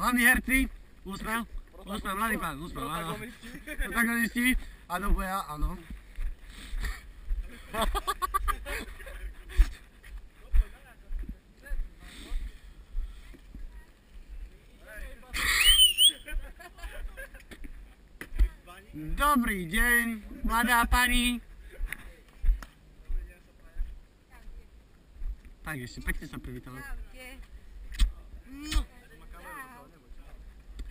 Hlavní herci, úsmev, mladý pán, úsmev, áno. Protagonisti a do boja, áno. Dobrý deň, mladá pani. Tak ešte, pekne sa privítala.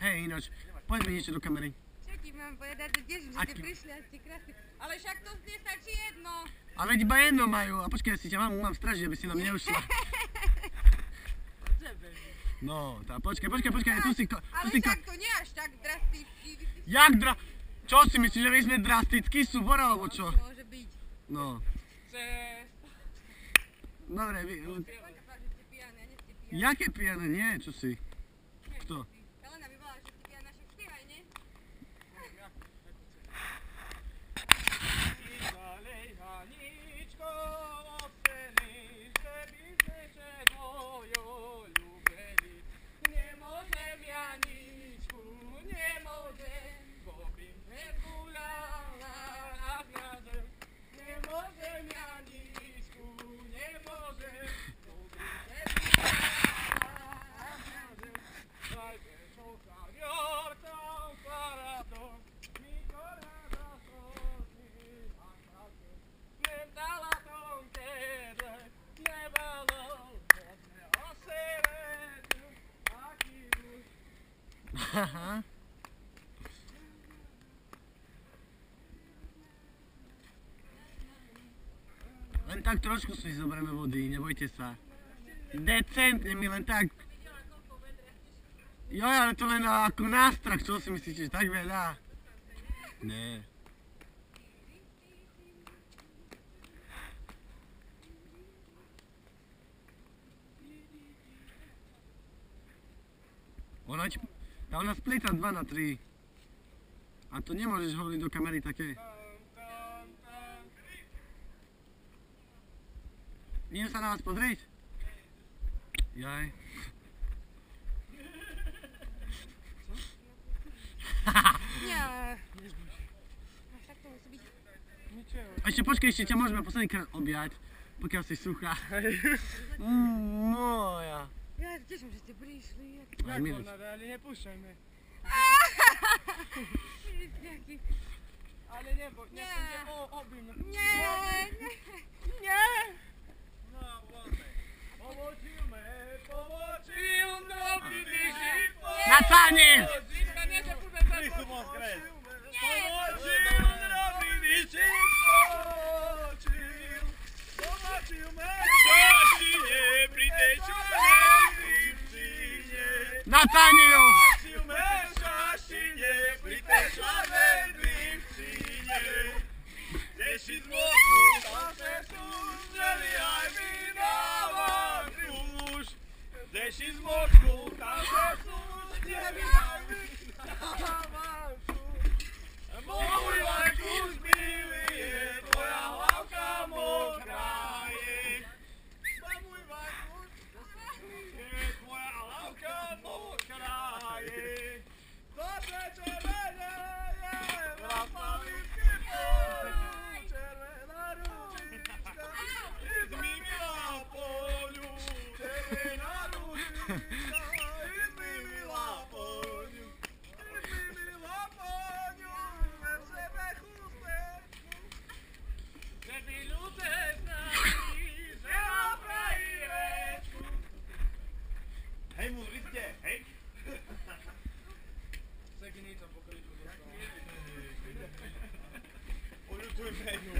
Hej, ináč, povedz mi niečo do kamery. Čo ti mám povedať, že teším, že ste prišli a ste krásni. Ale však to nestačí jedno. Ale veď iba jedno majú. A počkaj, si ťa mám stražiť, aby si nám neušla. No, tá počkaj, tu si... Ale však to nie až tak drasticky. Jak Čo si myslíš, že my sme drastickí súbor, alebo čo? Môže byť. No. Dobre, vy... Jaké pijané? Nie, čo si? Kto? Helena by bola, že si pijaná, však ty aj, nie? Haha. Len tak trošku si zoberieme vody, nebojte sa. Decentne mi len tak. Jo, ale to len ako nástrach, čo si myslíte, že tak veľa? Ne. Tá u nás plieta 2:3. A to nemôžeš hovoriť do kamery také. Idem sa na vás pozrieť? Jaj. Nie. Tak to musí byť. A ešte počkej, ešte ťa môžeme posledný krát objať, pokiaľ si suchá. Moja. Ja sa teším, že ste prišli. Aj minus. Ale nepúšťajme. Ale nebo, nechcem objím. Nie. No, voľme. Pobočíme, dobrý vyšší. Na táne! Prísu moc kres. Pobočím, dobrý vyšší. Pobočíme, šašine, pritečíme. Na táne, jo! Pobočíme, šašine, pritečíme. Teší z mocu, tam se sústredí aj my na váš už. Teší z mocu, tam se sústredí aj my na váš už. Môj vajkus milý je, tvoja hlavka mokrá je. Môj vajkus je, tvoja hlavka mokrá je. Dobre červené je, vrapaličky pôjde. Hej, mu zriste, hej! Seginica pokryču. Oľutuj menu.